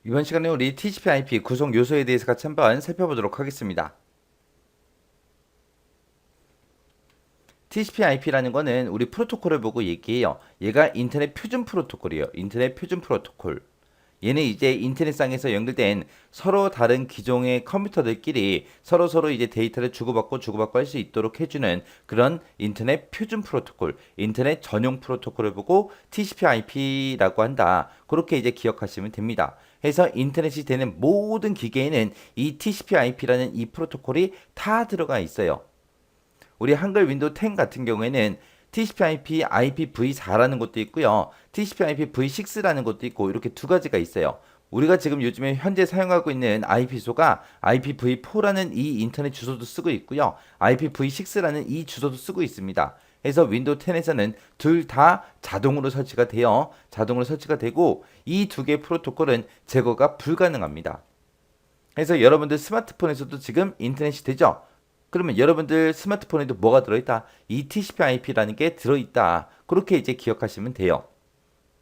이번 시간에 우리 TCP/IP 구성 요소에 대해서 같이 한번 살펴보도록 하겠습니다. TCP/IP라는 거는 우리 프로토콜을 보고 얘기해요. 얘가 인터넷 표준 프로토콜이에요. 인터넷 표준 프로토콜. 얘는 이제 인터넷상에서 연결된 서로 다른 기종의 컴퓨터들끼리 서로 이제 데이터를 주고받고 할 수 있도록 해주는 그런 인터넷 표준 프로토콜, 인터넷 전용 프로토콜을 보고 TCP/IP라고 한다. 그렇게 이제 기억하시면 됩니다. 해서 인터넷이 되는 모든 기계에는 이 TCP/IP라는 이 프로토콜이 다 들어가 있어요. 우리 한글 윈도우 10 같은 경우에는 TCP/IP IPv4라는 것도 있고요. TCP/IP v6라는 것도 있고 이렇게 두 가지가 있어요. 우리가 지금 요즘에 현재 사용하고 있는 IP소가 IPv4라는 이 인터넷 주소도 쓰고 있고요. IPv6라는 이 주소도 쓰고 있습니다. 그래서 윈도우 10에서는 둘 다 자동으로 설치가 되고 이 두 개의 프로토콜은 제거가 불가능합니다. 그래서 여러분들 스마트폰에서도 지금 인터넷이 되죠? 그러면 여러분들 스마트폰에도 뭐가 들어있다? 이 TCP/IP라는 게 들어있다. 그렇게 이제 기억하시면 돼요.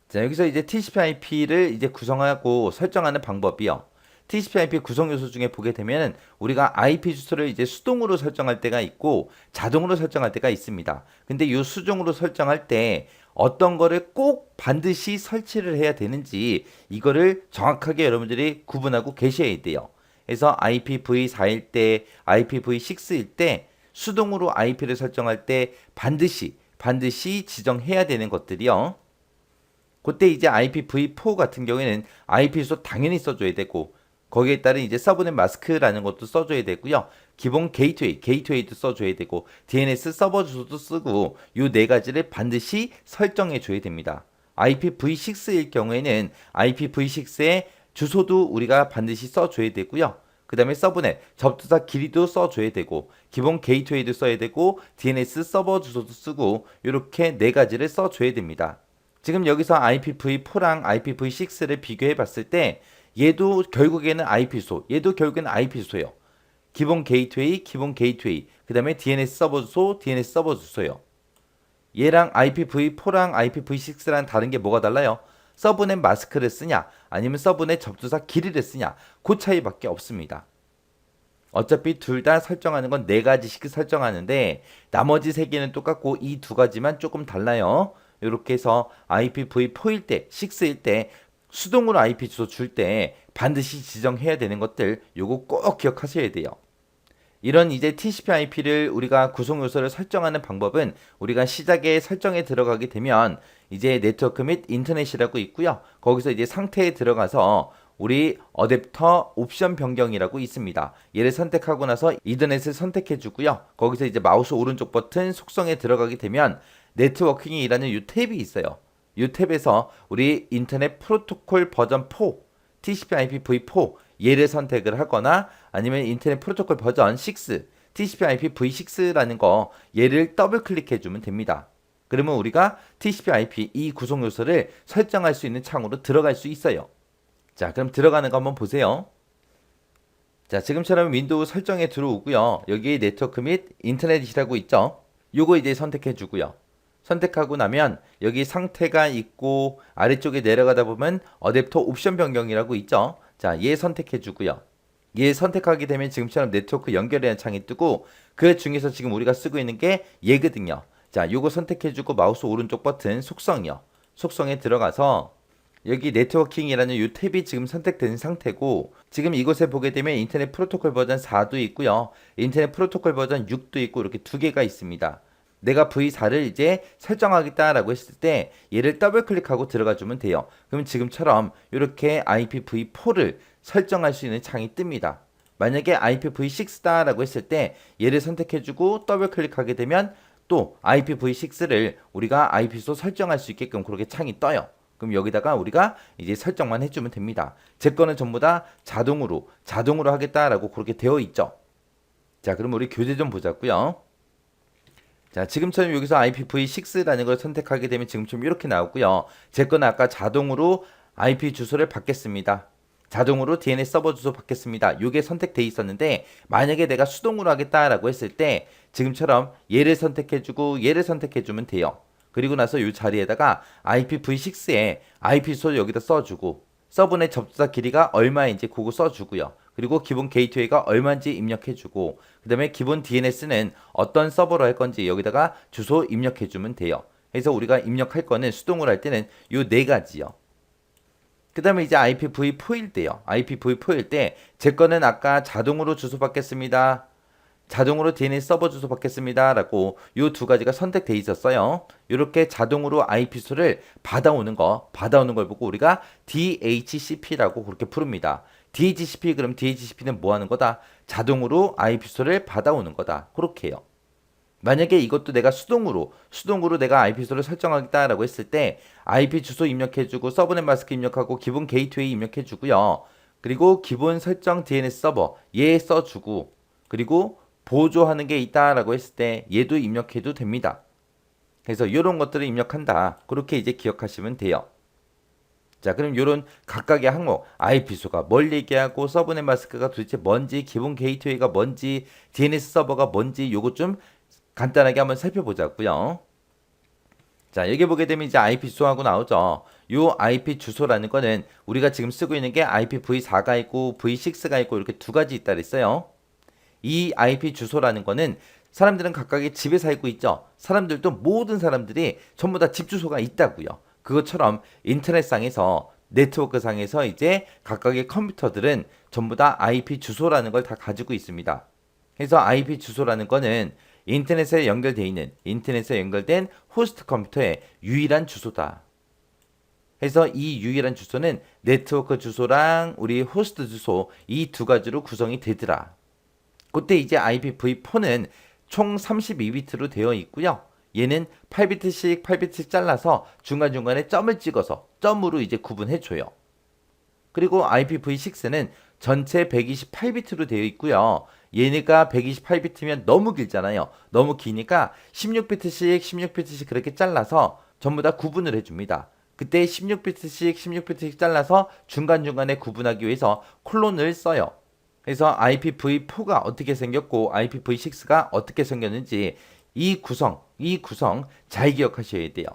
자, 여기서 이제 TCP/IP를 이제 구성하고 설정하는 방법이요. TCP/IP 구성 요소 중에 보게 되면 우리가 IP 주소를 이제 수동으로 설정할 때가 있고 자동으로 설정할 때가 있습니다. 근데 이 수동으로 설정할 때 어떤 거를 꼭 반드시 설치를 해야 되는지 이거를 정확하게 여러분들이 구분하고 계셔야 돼요. 그래서 IPv4일 때, IPv6일 때 수동으로 IP를 설정할 때 반드시 지정해야 되는 것들이요. 그때 이제 IPv4 같은 경우에는 IP 주소 당연히 써줘야 되고 거기에 따른 이제 서브넷 마스크라는 것도 써줘야 되고요. 기본 게이트웨이도 써줘야 되고 DNS 서버 주소도 쓰고 이 네 가지를 반드시 설정해 줘야 됩니다. IPv6일 경우에는 IPv6의 주소도 우리가 반드시 써줘야 되고요. 그 다음에 서브넷, 접두사 길이도 써줘야 되고 기본 게이트웨이도 써야 되고 DNS 서버 주소도 쓰고 이렇게 네 가지를 써줘야 됩니다. 지금 여기서 IPv4랑 IPv6를 비교해 봤을 때 얘도 결국에는 IP소, 얘도 결국에는 IP소예요. 기본 게이트웨이, 그 다음에 DNS 서버 주소, DNS 서버 주소예요. 얘랑 IPv4랑 IPv6랑 다른 게 뭐가 달라요? 서브넷 마스크를 쓰냐 아니면 서브넷 접두사 길이를 쓰냐 그 차이밖에 없습니다. 어차피 둘 다 설정하는 건 네 가지씩 설정하는데 나머지 세 개는 똑같고 이 두 가지만 조금 달라요. 이렇게 해서 IPv4일 때, 6일 때 수동으로 IP 주소 줄 때 반드시 지정해야 되는 것들 요거 꼭 기억하셔야 돼요. 이런 이제 TCP/IP를 우리가 구성 요소를 설정하는 방법은 우리가 시작에 설정에 들어가게 되면 이제 네트워크 및 인터넷이라고 있고요. 거기서 이제 상태에 들어가서 우리 어댑터 옵션 변경이라고 있습니다. 얘를 선택하고 나서 이더넷을 선택해 주고요. 거기서 이제 마우스 오른쪽 버튼 속성에 들어가게 되면 네트워킹이라는 이 탭이 있어요. 이 탭에서 우리 인터넷 프로토콜 버전 4, TCP/IP v4 얘를 선택을 하거나 아니면 인터넷 프로토콜 버전 6, TCP/IP v6라는 거 얘를 더블 클릭해 주면 됩니다. 그러면 우리가 TCP/IP 이 구성 요소를 설정할 수 있는 창으로 들어갈 수 있어요. 자, 그럼 들어가는 거 한번 보세요. 자, 지금처럼 윈도우 설정에 들어오고요. 여기 네트워크 및 인터넷이라고 있죠. 요거 이제 선택해 주고요. 선택하고 나면 여기 상태가 있고 아래쪽에 내려가다 보면 어댑터 옵션 변경이라고 있죠. 자, 얘 선택해 주고요. 얘 선택하게 되면 지금처럼 네트워크 연결이라는 창이 뜨고 그 중에서 지금 우리가 쓰고 있는 게 얘거든요. 자, 요거 선택해 주고 마우스 오른쪽 버튼 속성이요. 속성에 들어가서 여기 네트워킹이라는 이 탭이 지금 선택된 상태고 지금 이곳에 보게 되면 인터넷 프로토콜 버전 4도 있고요. 인터넷 프로토콜 버전 6도 있고 이렇게 두 개가 있습니다. 내가 V4를 이제 설정하겠다라고 했을 때 얘를 더블 클릭하고 들어가 주면 돼요. 그럼 지금처럼 이렇게 IPv4를 설정할 수 있는 창이 뜹니다. 만약에 IPv6다라고 했을 때 얘를 선택해주고 더블 클릭하게 되면 또 IPv6를 우리가 IP소 설정할 수 있게끔 그렇게 창이 떠요. 그럼 여기다가 우리가 이제 설정만 해주면 됩니다. 제 거는 전부 다 자동으로 하겠다라고 그렇게 되어 있죠. 자, 그럼 우리 교재 좀 보자고요. 자, 지금처럼 여기서 IPv6라는 걸 선택하게 되면 지금처럼 이렇게 나오고요. 제 거는 아까 자동으로 IP 주소를 받겠습니다. 자동으로 DNS 서버 주소 받겠습니다. 이게 선택돼 있었는데 만약에 내가 수동으로 하겠다라고 했을 때 지금처럼 얘를 선택해주고 얘를 선택해주면 돼요. 그리고 나서 이 자리에다가 IPv6에 IP 주소 여기다 써주고 서브넷 접수사 길이가 얼마인지 그거 써주고요. 그리고 기본 게이트웨이가 얼마인지 입력해주고 그 다음에 기본 DNS는 어떤 서버로 할 건지 여기다가 주소 입력해주면 돼요. 그래서 우리가 입력할 거는 수동으로 할 때는 요 네 가지요. 그 다음에 이제 IPv4일 때요. IPv4일 때 제 거는 아까 자동으로 주소 받겠습니다. 자동으로 DNS 서버 주소 받겠습니다. 라고 요 두 가지가 선택돼 있었어요. 이렇게 자동으로 IP 주소를 받아오는 걸 보고 우리가 DHCP라고 그렇게 부릅니다. DHCP 그럼 DHCP는 뭐 하는 거다? 자동으로 IP 주소를 받아오는 거다. 그렇게 해요. 만약에 이것도 내가 수동으로 내가 IP 주소를 설정하겠다라고 했을 때 IP 주소 입력해주고 서브넷 마스크 입력하고 기본 게이트웨이 입력해주고요. 그리고 기본 설정 DNS 서버 얘 써주고 그리고 보조하는 게 있다라고 했을 때 얘도 입력해도 됩니다. 그래서 이런 것들을 입력한다. 그렇게 이제 기억하시면 돼요. 자, 그럼 이런 각각의 항목, IP소가 뭘 얘기하고 서브넷 마스크가 도대체 뭔지, 기본 게이트웨이가 뭔지, DNS 서버가 뭔지 요거 좀 간단하게 한번 살펴보자고요. 자, 여기 보게 되면 이제 IP 주소하고 나오죠. 요 IP 주소라는 거는 우리가 지금 쓰고 있는 게 IPv4가 있고 V6가 있고 이렇게 두 가지 있다 그랬어요. 이 IP 주소라는 거는 사람들은 각각의 집에 살고 있죠. 사람들도 모든 사람들이 전부 다 집 주소가 있다고요. 그것처럼 인터넷상에서 네트워크상에서 이제 각각의 컴퓨터들은 전부 다 IP 주소라는 걸 다 가지고 있습니다. 그래서 IP 주소라는 거는 인터넷에 연결된 호스트 컴퓨터의 유일한 주소다. 그래서 이 유일한 주소는 네트워크 주소랑 우리 호스트 주소 이 두 가지로 구성이 되더라. 그때 이제 IPv4는 총 32비트로 되어 있고요. 얘는 8비트씩 잘라서 중간중간에 점을 찍어서 점으로 이제 구분해줘요. 그리고 IPv6는 전체 128비트로 되어 있고요. 얘네가 128비트면 너무 길잖아요. 너무 기니까 16비트씩 그렇게 잘라서 전부 다 구분을 해줍니다. 그때 16비트씩 잘라서 중간중간에 구분하기 위해서 콜론을 써요. 그래서 IPv4가 어떻게 생겼고 IPv6가 어떻게 생겼는지 이 구성 잘 기억하셔야 돼요.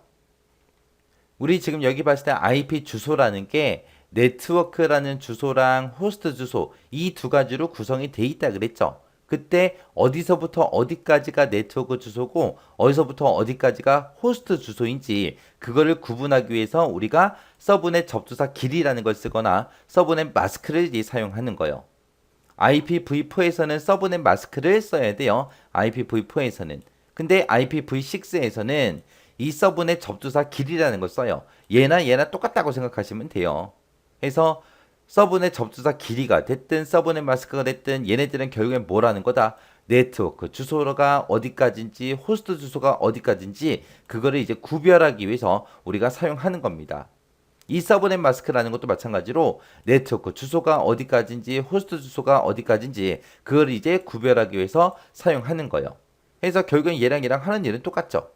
우리 지금 여기 봤을 때 IP 주소라는 게 네트워크라는 주소랑 호스트 주소 이 두 가지로 구성이 돼 있다 그랬죠. 그때 어디서부터 어디까지가 네트워크 주소고 어디서부터 어디까지가 호스트 주소인지 그거를 구분하기 위해서 우리가 서브넷 접수사 길이라는 걸 쓰거나 서브넷 마스크를 사용하는 거예요. IPv4에서는 서브넷 마스크를 써야 돼요. IPv4에서는. 근데 IPv6에서는 이 서브넷 접수사 길이라는 걸 써요. 얘나 똑같다고 생각하시면 돼요. 그래서 서브넷 접수사 길이가 됐든 서브넷 마스크가 됐든 얘네들은 결국엔 뭐라는 거다? 네트워크 주소가 어디까지인지 호스트 주소가 어디까지인지 그거를 이제 구별하기 위해서 우리가 사용하는 겁니다. 이 서브넷 마스크라는 것도 마찬가지로 네트워크 주소가 어디까지인지 호스트 주소가 어디까지인지 그걸 이제 구별하기 위해서 사용하는 거예요. 그래서 결국엔 얘랑 하는 일은 똑같죠.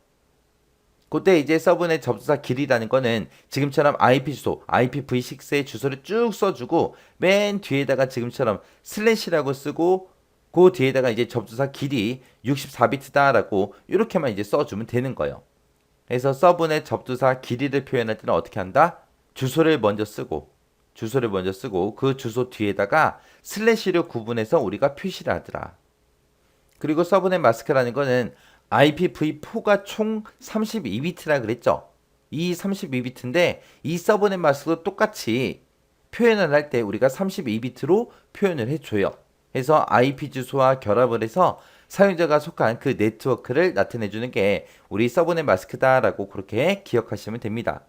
그때 이제 서브넷 접수사 길이라는 거는 지금처럼 IP 주소, IPv6의 주소를 쭉 써주고 맨 뒤에다가 지금처럼 슬래시라고 쓰고 그 뒤에다가 이제 접수사 길이 64비트다라고 이렇게만 이제 써주면 되는 거예요. 그래서 서브넷 접수사 길이를 표현할 때는 어떻게 한다? 주소를 먼저 쓰고 그 주소 뒤에다가 슬래시를 구분해서 우리가 표시를 하더라. 그리고 서브넷 마스크라는 거는 IPv4가 총 32비트라 그랬죠. 이 32비트인데 이 서브넷 마스크도 똑같이 표현을 할 때 우리가 32비트로 표현을 해줘요. 그래서 IP 주소와 결합을 해서 사용자가 속한 그 네트워크를 나타내주는 게 우리 서브넷 마스크다라고 그렇게 기억하시면 됩니다.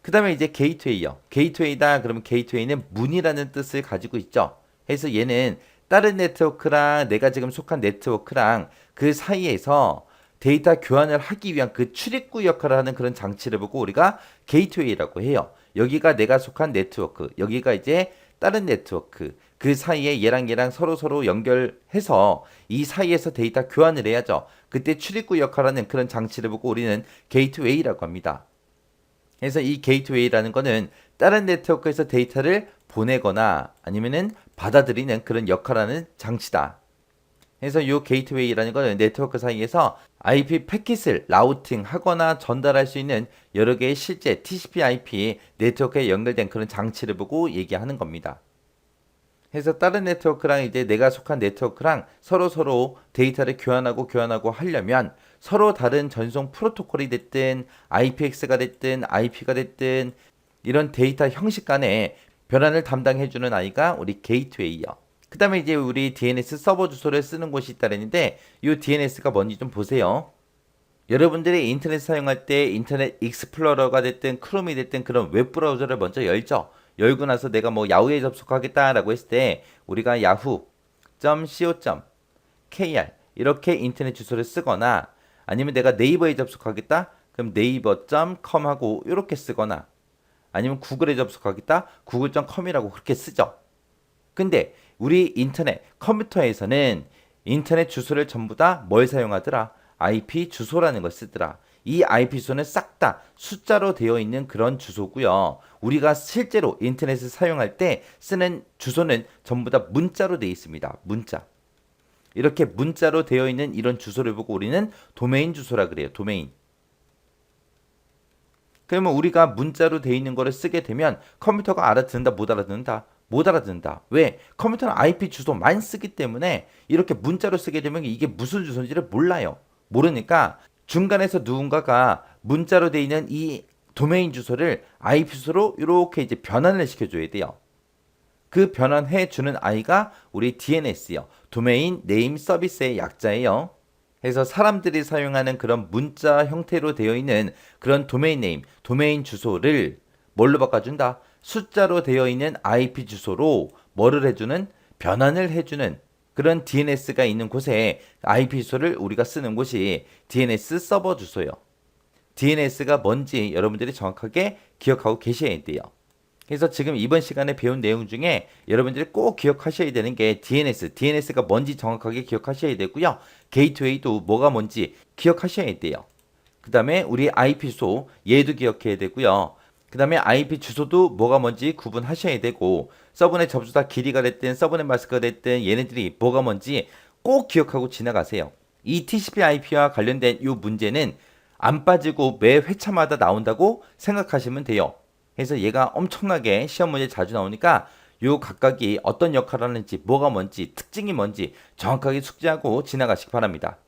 그 다음에 이제 게이트웨이요. 게이트웨이다 그러면 게이트웨이는 문이라는 뜻을 가지고 있죠. 그래서 얘는 다른 네트워크랑 내가 지금 속한 네트워크랑 그 사이에서 데이터 교환을 하기 위한 그 출입구 역할을 하는 그런 장치를 보고 우리가 게이트웨이라고 해요. 여기가 내가 속한 네트워크, 여기가 이제 다른 네트워크, 그 사이에 얘랑 서로 연결해서 이 사이에서 데이터 교환을 해야죠. 그때 출입구 역할을 하는 그런 장치를 보고 우리는 게이트웨이라고 합니다. 그래서 이 게이트웨이라는 거는 다른 네트워크에서 데이터를 보내거나 아니면은 받아들이는 그런 역할을 하는 장치다. 그래서 이 게이트웨이라는 거는 네트워크 사이에서 IP 패킷을 라우팅 하거나 전달할 수 있는 여러 개의 실제 TCP/IP 네트워크에 연결된 그런 장치를 보고 얘기하는 겁니다. 그래서 다른 네트워크랑 이제 내가 속한 네트워크랑 서로 데이터를 교환하고 하려면 서로 다른 전송 프로토콜이 됐든 IPX가 됐든 IP가 됐든 이런 데이터 형식 간에 변환을 담당해주는 아이가 우리 게이트웨이요. 그 다음에 이제 우리 DNS 서버 주소를 쓰는 곳이 있다는데 이 DNS가 뭔지 좀 보세요. 여러분들이 인터넷 사용할 때 인터넷 익스플로러가 됐든 크롬이 됐든 그런 웹브라우저를 먼저 열죠. 열고 나서 내가 뭐 야후에 접속하겠다라고 했을 때 우리가 yahoo.co.kr 이렇게 인터넷 주소를 쓰거나 아니면 내가 네이버에 접속하겠다 그럼 네이버.com 하고 이렇게 쓰거나 아니면 구글에 접속하겠다 google.com이라고 그렇게 쓰죠. 근데 우리 인터넷 컴퓨터에서는 인터넷 주소를 전부 다 뭘 사용하더라? IP 주소라는 걸 쓰더라. 이 IP 주소는 싹 다 숫자로 되어 있는 그런 주소고요. 우리가 실제로 인터넷을 사용할 때 쓰는 주소는 전부 다 문자로 되어 있습니다. 문자. 이렇게 문자로 되어 있는 이런 주소를 보고 우리는 도메인 주소라 그래요. 도메인. 그러면 우리가 문자로 되어 있는 거를 쓰게 되면 컴퓨터가 알아듣는다, 못 알아듣는다? 못 알아듣는다. 왜? 컴퓨터는 IP 주소만 쓰기 때문에 이렇게 문자로 쓰게 되면 이게 무슨 주소인지를 몰라요. 모르니까 중간에서 누군가가 문자로 되어 있는 이 도메인 주소를 IP 주소로 이렇게 이제 변환을 시켜줘야 돼요. 그 변환해 주는 아이가 우리 DNS요. 도메인 네임 서비스의 약자예요. 그래서 사람들이 사용하는 그런 문자 형태로 되어 있는 그런 도메인 네임, 도메인 주소를 뭘로 바꿔준다? 숫자로 되어 있는 IP 주소로 뭐를 해주는? 변환을 해주는 그런 DNS가 있는 곳에 IP 주소를 우리가 쓰는 곳이 DNS 서버 주소요. DNS가 뭔지 여러분들이 정확하게 기억하고 계셔야 돼요. 그래서 지금 이번 시간에 배운 내용 중에 여러분들이 꼭 기억하셔야 되는 게 DNS가 뭔지 정확하게 기억하셔야 되고요. 게이트웨이도 뭐가 뭔지 기억하셔야 돼요. 그 다음에 우리 IP 주소 얘도 기억해야 되고요. 그 다음에 IP 주소도 뭐가 뭔지 구분하셔야 되고 서브넷 접수다 길이가 됐든 서브넷 마스크가 됐든 얘네들이 뭐가 뭔지 꼭 기억하고 지나가세요. 이 TCP/IP와 관련된 이 문제는 안 빠지고 매 회차마다 나온다고 생각하시면 돼요. 그래서 얘가 엄청나게 시험 문제 자주 나오니까 요 각각이 어떤 역할을 하는지 뭐가 뭔지 특징이 뭔지 정확하게 숙지하고 지나가시기 바랍니다.